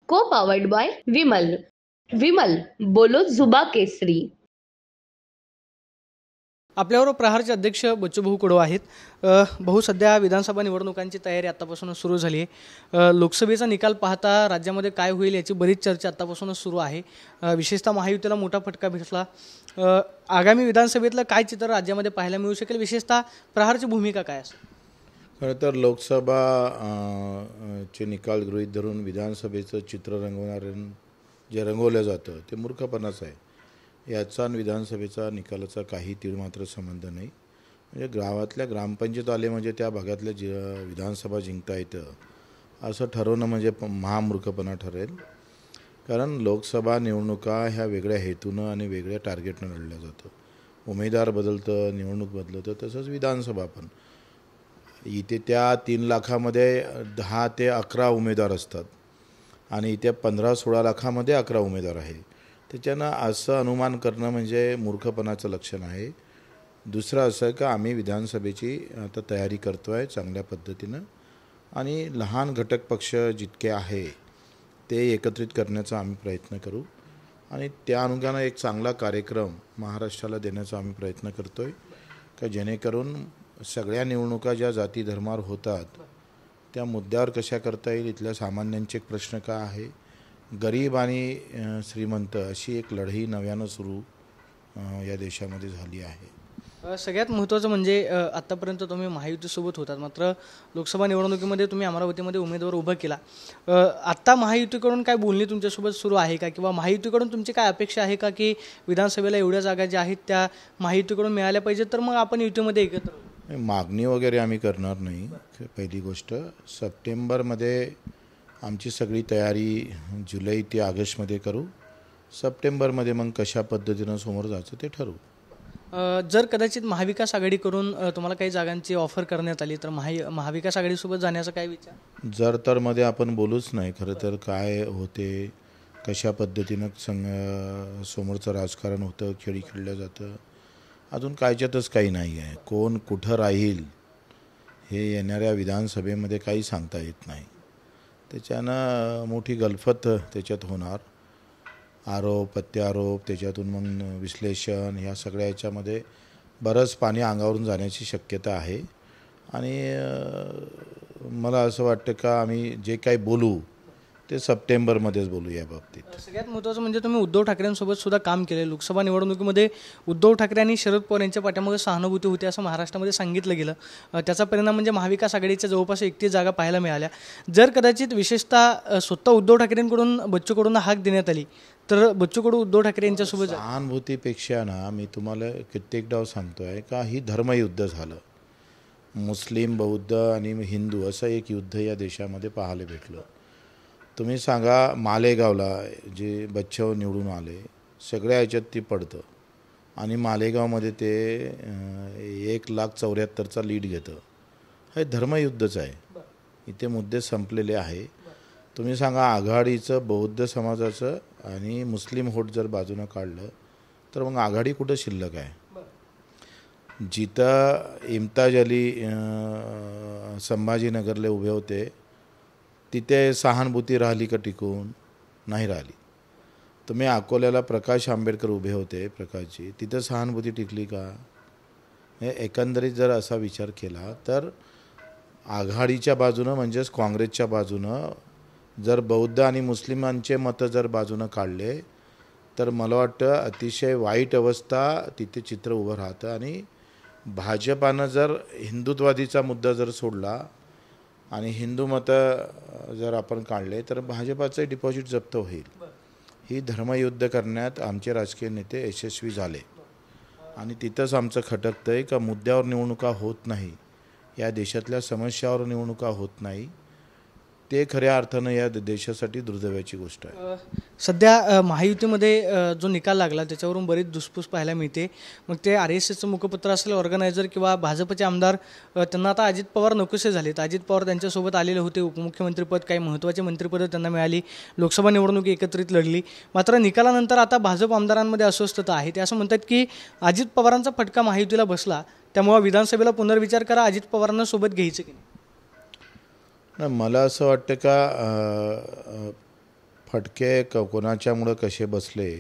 को powered by Vimal. Vimal, बोलो जुबा केसरी. आपल्यावर प्रहारचे अध्यक्ष बच्चूभाऊ कडू आहेत. भाऊ, सध्या विधानसभा निवडणुकांची तयारी आत्तापासूनच सुरू झाली आहे. लोकसभेचा निकाल पाहता राज्यामध्ये काय होईल याची बरीच चर्चा आत्तापासूनच सुरू आहे. विशेषतः महायुतीला मोठा फटका बसला. आगामी विधानसभेतलं काय चित्र राज्यामध्ये पाहायला मिळू शकेल, विशेषतः प्रहारची भूमिका काय असेल? खरं तर लोकसभा चे निकाल गृहीत धरून विधानसभेचं चित्र जे रंगवलं जातं ते मूर्खपणाच आहे. याचा आणि विधानसभेचा निकालाचा काही तीळमात्र संबंध नाही. म्हणजे गावातल्या ग्रामपंचायत आले म्हणजे त्या भागातल्या विधानसभा जिंकता येतं असं ठरवणं म्हणजे महामूर्खपणा ठरेल. कारण लोकसभा निवडणुका ह्या वेगळ्या हेतूनं आणि वेगळ्या टार्गेटनं लढल्या जातं. उमेदवार बदलतं, निवडणूक बदलतं. तसंच विधानसभा पण इथे त्या 3 लाखामध्ये 10 ते 11 उमेदवार असतात आणि इथे 15-16 लाखामध्ये 11 उमेदवार आहे. त्याच्यानं असं अनुमान करणं म्हणजे मूर्खपणाचं लक्षण आहे. दुसरं असं का आम्ही विधानसभेची आता तयारी करतो आहे चांगल्या पद्धतीनं आणि लहान घटक पक्ष जितके आहे ते एकत्रित करण्याचा आम्ही प्रयत्न करू आणि त्या अनुगानं एक चांगला कार्यक्रम महाराष्ट्राला देण्याचा आम्ही प्रयत्न करतो आहे का जेणेकरून सगळ्या निवडणुका ज्या जाती धर्मावर होतात त्या मुद्द्यावर कशा करता येईल, इथल्या सामान्यांचे प्रश्न काय आहे, गरीब आणि श्रीमंत अशी एक लढाई नव्यानं सुरू या देशामध्ये झाली आहे. सगळ्यात महत्त्वाचं म्हणजे आत्तापर्यंत तुम्ही महायुतीसोबत होतात, मात्र लोकसभा निवडणुकीमध्ये तुम्ही अमरावतीमध्ये उमेदवार उभा केला. आत्ता महायुतीकडून काय बोलणी तुमच्यासोबत सुरू आहे का, किंवा महायुतीकडून तुमची काय अपेक्षा आहे का की विधानसभेला एवढ्या जागा ज्या आहेत त्या महायुतीकडून मिळाल्या पाहिजेत, तर मग आपण युतीमध्ये एकत्र होऊ? मागणी वगैरे आम्ही करणार नाही. पहिली गोष्ट, सप्टेंबरमध्ये आमची सगळी तयारी जुलै ते ऑगस्टमध्ये करू. सप्टेंबरमध्ये मग कशा पद्धतीनं समोर जायचं ते ठरवू. जर कदाचित महाविकास आघाडी करून तुम्हाला काही जागांची ऑफर करण्यात आली तर महाविकास आघाडीसोबत जाण्याचा काय विचार? जर तर मध्ये आपण बोलूच नाही. खरं तर काय होते, कशा पद्धतीनं समोरचं राजकारण होतं, खेळी खेळलं जातं, अजून कायच्यातच काही नाही आहे. कोण कुठं राहील हे येणाऱ्या विधानसभेमध्ये काही सांगता येत नाही. त्याच्यानं मोठी गलफत त्याच्यात होणार. आरोप प्रत्यारोप, त्याच्यातून मग विश्लेषण, ह्या सगळ्या याच्यामध्ये बरंच पाणी अंगावरून जाण्याची शक्यता आहे. आणि मला असं वाटतं का आम्ही जे काही बोलू ते सप्टेंबरमध्येच बोलू या बाबतीत. सगळ्यात महत्त्वाचं म्हणजे तुम्ही उद्धव ठाकरेंसोबत सुद्धा काम केले. लोकसभा निवडणुकीमध्ये उद्धव ठाकरे आणि शरद पवार यांच्या पाठीमागे सहानुभूती होती असं महाराष्ट्रामध्ये सांगितलं गेलं. त्याचा परिणाम म्हणजे महाविकास आघाडीच्या जवळपास 31 जागा पाहायला मिळाल्या. जर कदाचित विशेषतः स्वतः उद्धव ठाकरेंकडून बच्चू कडूंना हाक देण्यात आली तर बच्चू कडू उद्धव ठाकरे यांच्यासोबत सहानुभूतीपेक्षा ना, मी तुम्हाला कित्येकदा सांगतो आहे का ही धर्मयुद्ध झालं. मुस्लिम, बौद्ध आणि हिंदू असं एक युद्ध या देशामध्ये पाहायला भेटलं. तुम्ही सांगा, मालेगावला जे बच्चव निवडून आले सगळ्या ह्याच्यात ती पडतं आणि मालेगावमध्ये ते 1,74,000चा लीड घेतं. हे धर्मयुद्धच आहे. इथे मुद्दे संपलेले आहे. तुम्ही सांगा, आघाडीचं बौद्ध समाजाचं आणि मुस्लिम होट जर बाजूनं काढलं तर मग आघाडी कुठं शिल्लक आहे? जिथं इम्ताज अली संभाजीनगरला उभे होते तिथे सहानुभूती राहिली का टिकून? नाही राहिली. तुम्ही अकोल्याला प्रकाश आंबेडकर उभे होते, प्रकाशजी, तिथं सहानुभूती टिकली का? हे एकंदरीत जर असा विचार केला तर आघाडीच्या बाजूनं म्हणजेच काँग्रेसच्या बाजूनं जर बौद्ध आणि मुस्लिमांचे मतं जर बाजूनं काढले तर मला वाटतं अतिशय वाईट अवस्था तिथे चित्र उभं राहतं. आणि भाजपानं जर हिंदुत्ववादीचा मुद्दा जर सोडला आणि हिंदू मतं जर आपण काढले तर भाजपाचं डिपॉझिट जप्त होईल. ही धर्मयुद्ध करण्यात आमचे राजकीय नेते यशस्वी झाले आणि तिथंच आमचं खटकतं आहे का मुद्द्यावर निवडणुका होत नाही, या देशातल्या समस्यावर निवडणुका होत नाही. ते खऱ्या अर्थानं या देशासाठी दुर्दैवाची गोष्ट आहे. सध्या महायुतीमध्ये जो निकाल लागला त्याच्यावरून बरीच धुसफूस पाहायला मिळते. मग ते RSSचं मुखपत्र असेल, ऑर्गनायझर किंवा भाजपचे आमदार, त्यांना आता अजित पवार नकोसे झालेत. अजित पवार त्यांच्यासोबत आलेले होते. उपमुख्यमंत्रीपद, काही महत्त्वाचे मंत्रिपदं त्यांना मिळाली. लोकसभा निवडणूक एकत्रित लढली. मात्र निकालानंतर आता भाजप आमदारांमध्ये अस्वस्थता आहे. ते असं म्हणतात की अजित पवारांचा फटका महायुतीला बसला, त्यामुळे विधानसभेला पुनर्विचार करा, अजित पवारांना सोबत घ्यायचं की नाही? मला असं वाटतं का फटके कोणाच्यामुळं कसे बसले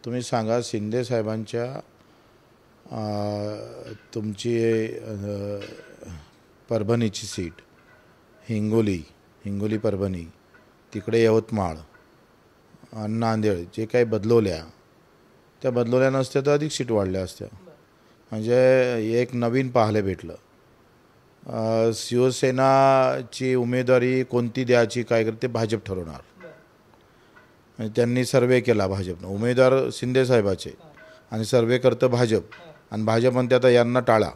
तुम्ही सांगा. शिंदे साहेबांच्या तुमची परभणीची सीट हिंगोली परभणी, तिकडे यवतमाळ आणि नांदेड जे काही बदलवल्या त्या बदलवल्या नसत्या तर अधिक सीट वाढल्या असत्या. म्हणजे एक नवीन पाहायला भेटलं. शिवसेनाची उमेदवारी कोणती द्यायची काय करते भाजप ठरवणार. म्हणजे त्यांनी सर्वे केला भाजपनं, उमेदवार शिंदे साहेबाचे आणि सर्वे करतं भाजप आणि भाजप म्हणते आता यांना टाळा,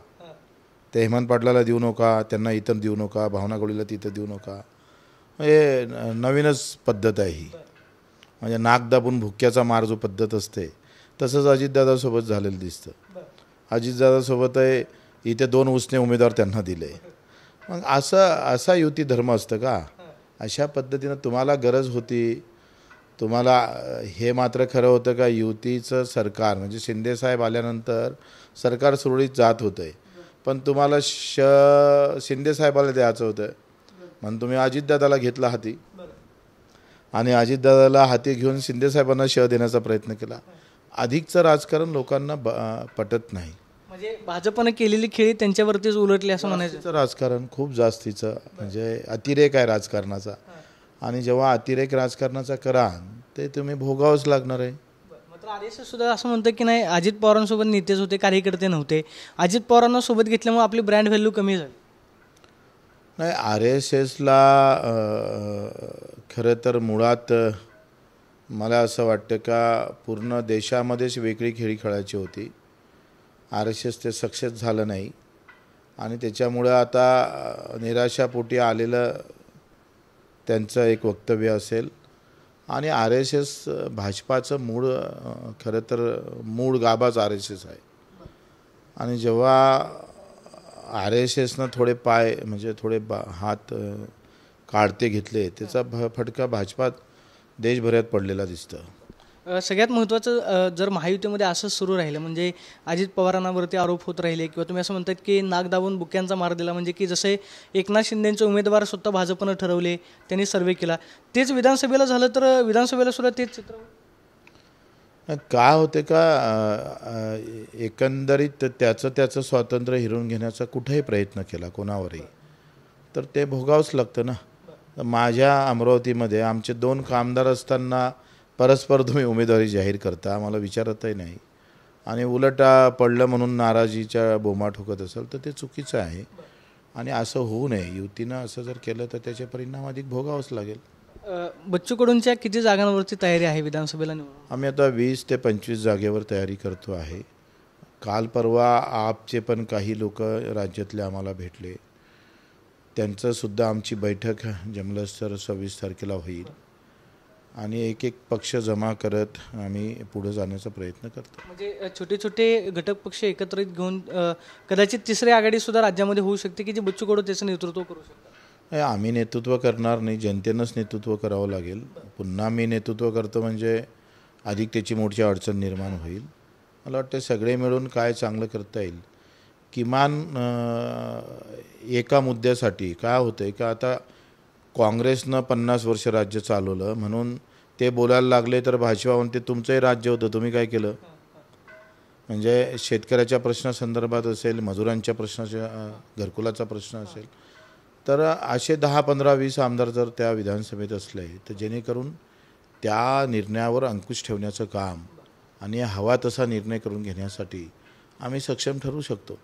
ते हेमंत पाटलाला देऊ नका, त्यांना इथं देऊ नका, भावना गवळीला तिथं देऊ नका. हे नवीनच पद्धत आहे ही. म्हणजे नाक दाबून भुक्याचा मार जो पद्धत असते तसंच अजितदादासोबत झालेलं दिसतं. अजितदादासोबत आहे इथे 2 उसने उमेदवार त्यांना दिले. मग असा युती धर्म असतं का? अशा पद्धतीनं तुम्हाला गरज होती. तुम्हाला हे मात्र खरं होतं का युतीचं सरकार म्हणजे शिंदेसाहेब आल्यानंतर सरकार सुरळीत जात होतं, पण तुम्हाला शिंदेसाहेबाला द्यायचं होतं म्हणून तुम्ही अजितदादाला घेतला हाती आणि अजितदादाला हाती घेऊन शिंदेसाहेबांना देण्याचा प्रयत्न केला. अधिकचं राजकारण लोकांना पटत नाही. म्हणजे भाजपनं केलेली खेळी त्यांच्यावरतीच उलटली असं म्हणायचं. राजकारण खूप जास्तीचं म्हणजे अतिरेक आहे राजकारणाचा आणि जेव्हा अतिरेक राजकारणाचा कराल ते तुम्ही भोगावंच लागणार आहे. मात्र RSS सुद्धा असं म्हणतं की नाही अजित पवारांसोबत नेतेच होते, कार्यकर्ते नव्हते. अजित पवारांना सोबत घेतल्यामुळे आपली ब्रँड व्हॅल्यू कमी झाली. नाही, RSSला खरं तर मुळात मला असं वाटतं का पूर्ण देशामध्येच वेगळी खेळी खेळायची होती. RSS ते सक्सेस झालं नाही आणि त्याच्यामुळं आता निराशापोटी आलेलं त्यांचं एक वक्तव्य असेल. आणि RSS भाजपाचं खरं तर मूळ गाभाच RSS आहे. आणि जेव्हा RSSनं थोडे पाय म्हणजे थोडे हात काढते घेतले त्याचा फटका भाजपात देशभरात पडलेला दिसतं. सगळ्यात महत्त्वाचं जर महायुतीमध्ये असंच सुरू राहिलं म्हणजे अजित पवारांवरती आरोप होत राहिले किंवा तुम्ही असं म्हणतात की नाक दाबून बुक्यांचा मार दिला म्हणजे की जसे एकनाथ शिंदेंचे उमेदवार स्वतः भाजपनं ठरवले, त्यांनी सर्वे केला, तेच विधानसभेला झालं तर विधानसभेला सुद्धा तेच चित्र काय होते का एकंदरीत त्याचं स्वातंत्र्य हिरवून घेण्याचा कुठेही प्रयत्न केला कोणावरही तर ते भोगावंच लागतं ना. माझ्या अमरावतीमध्ये आमचे 2 कामदार असताना परस्पर तुम्ही उमेदवारी जाहीर करता, आम्हाला विचारतही नाही आणि उलट पडलं म्हणून नाराजीच्या बोमा ठोकत असेल तर ते चुकीचं आहे आणि असं होऊ नये. युतीनं असं जर केलं तर त्याचे परिणाम अधिक भोगावंच लागेल. बच्चू कडूंच्या किती जागांवरची तयारी आहे विधानसभेला निवडून? आम्ही आता 20 ते 25 जागेवर तयारी करतो आहे. काल परवा आपचे पण काही लोक राज्यातले आम्हाला भेटले, त्यांचंसुद्धा आमची बैठक जमलंच तर 26 तारखेला होईल आणि एक पक्ष जमा करत आम्ही पुढे जाण्याचा प्रयत्न करतो. म्हणजे छोटे छोटे घटक पक्ष एकत्रित घेऊन कदाचित तिसरी आघाडी सुद्धा राज्यामध्ये होऊ शकते की जे बच्चू कडू त्याचं नेतृत्व करू शकतात. आम्ही नेतृत्व करणार नाही, जनतेनंच नेतृत्व करावं लागेल. पुन्हा मी नेतृत्व करतो म्हणजे अधिक त्याची मोठी अडचण निर्माण होईल. मला वाटतं सगळे मिळून काय चांगलं करता येईल. किमान एका मुद्द्यासाठी काय होतं आहे का आता काँग्रेसनं 50 वर्ष राज्य चालवलं म्हणून ते बोलायला लागले तर भाजपा म्हणते तुमचंही राज्य होतं, तुम्ही काय केलं. म्हणजे शेतकऱ्याच्या प्रश्नासंदर्भात असेल, मजुरांच्या प्रश्नाच्या घरकुलाचा प्रश्न असेल तर असे 10, 15, 20 आमदार जर त्या विधानसभेत असले तर जेणेकरून त्या निर्णयावर अंकुश ठेवण्याचं काम आणि हवा तसा निर्णय करून घेण्यासाठी आम्ही सक्षम ठरू शकतो.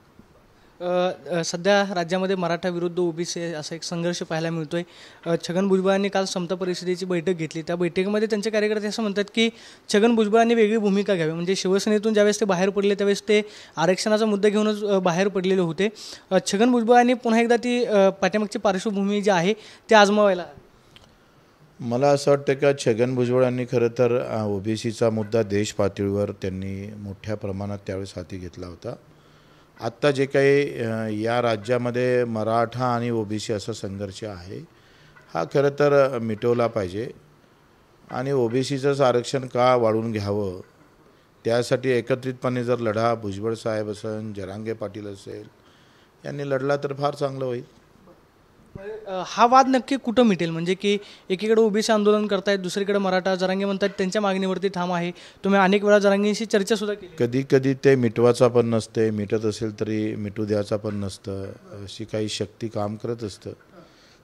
सध्या राज्यामध्ये मराठा विरुद्ध ओबीसी असा एक संघर्ष पाहायला मिळतोय. छगन भुजबळांनी काल समता परिषदेची बैठक घेतली. त्या बैठकीमध्ये त्यांचे कार्यकर्ते असं म्हणतात की छगन भुजबळांनी वेगळी भूमिका घ्यावी. म्हणजे शिवसेनेतून ज्यावेळेस ते बाहेर पडले त्यावेळेस ते आरक्षणाचा मुद्दा घेऊनच बाहेर पडलेले होते. छगन भुजबळांनी पुन्हा एकदा ती पाठीमागची पार्श्वभूमी जी आहे ते आजमावायला. मला असं वाटतं का छगन भुजबळांनी खरं तर ओबीसीचा मुद्दा देश पातळीवर त्यांनी मोठ्या प्रमाणात त्यावेळेस हाती घेतला होता. आत्ता जे काही या राज्यामध्ये मराठा आणि ओबीसी असा संघर्ष आहे हा खरं तर मिटवला पाहिजे आणि ओबीसीचंच आरक्षण का वाढवून घ्यावं त्यासाठी एकत्रितपणे जर लढा भुजबळ साहेब असेल, जरांगे पाटील असेल यांनी लढला तर फार चांगलं होईल. हा वाद नक्की कुठं मिटेल? म्हणजे की एकीकडे ओबीसी आंदोलन करतायत, दुसरीकडे मराठा जरांगे म्हणतात त्यांच्या मागणीवरती ठाम आहे. तुम्ही अनेक वेळा जरांगेंशी चर्चा सुद्धा केली. कधी कधी ते मिटवाचा पण नसते, मिटत असेल तरी मिटू द्यायचा पण नसतं, अशी काही शक्ती काम करत असतं.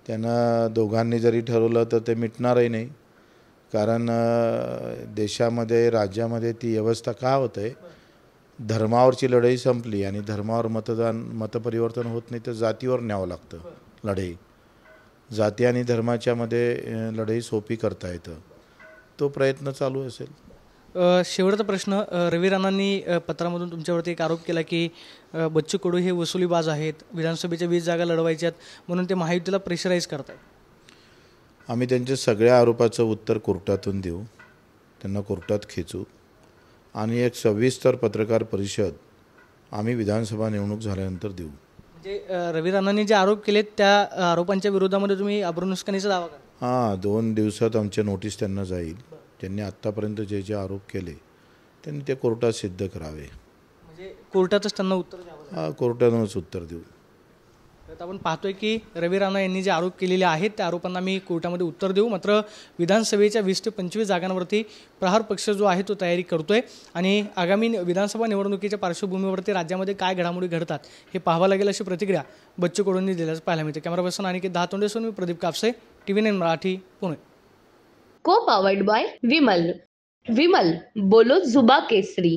त्यांना दोघांनी जरी ठरवलं तर ते मिटणारही नाही. कारण देशामध्ये राज्यामध्ये ती व्यवस्था का होत आहे, धर्मावरची लढाई संपली आणि धर्मावर मतपरिवर्तन होत नाही तर जातीवर न्यावं लागतं लढाई. जाती आणि धर्माच्या मध्ये लढाई सोपी करता येतं, तो प्रयत्न चालू असेल. शेवटचा प्रश्न, रवी राणांनी पत्रामधून तुमच्यावरती एक आरोप केला की बच्चू कडू हे वसुलीबाज आहेत, विधानसभेच्या 20 जागा लढवायच्यात म्हणून ते महायुतीला प्रेशराईज करतात. आम्ही त्यांच्या सगळ्या आरोपाचं उत्तर कोर्टातून देऊ, त्यांना कोर्टात खेचू आणि एक सविस्तर पत्रकार परिषद आम्ही विधानसभा निवडणूक झाल्यानंतर देऊ. म्हणजे रवी राणांनी जे आरोप केलेत त्या आरोपांच्या विरोधामध्ये तुम्ही अब्रुनुष्कानीचा दावा करा? हां, 2 दिवसात आमच्या नोटीस त्यांना जाईल. त्यांनी आत्तापर्यंत जे जे आरोप केले त्यांनी ते कोर्टात सिद्ध करावे. म्हणजे कोर्टातच त्यांना उत्तर द्यावं? हां, कोर्टातूनच उत्तर देऊ. तर आपण पाहतोय की रवी राणा यांनी जे आरोप केलेले आहेत त्या आरोपांना मी कोर्टामध्ये उत्तर देऊ. मात्र विधानसभेच्या 20 ते 25 जागांवरती प्रहार पक्ष जो आहे तो तयारी करतोय आणि आगामी विधानसभा निवडणुकीच्या पार्श्वभूमीवरती राज्यामध्ये काय घडामोडी घडतात हे पाहावं लागेल, अशी प्रतिक्रिया बच्चू कडूंनी दिल्याचं पाहायला मिळते. कॅमेरा पर्सन आणि दहातोंडेसून मी प्रदीप कापसे, TV9 मराठी, पुणे. को पावर्ड बाय विमल. विमल बोलो जुबा केसरी.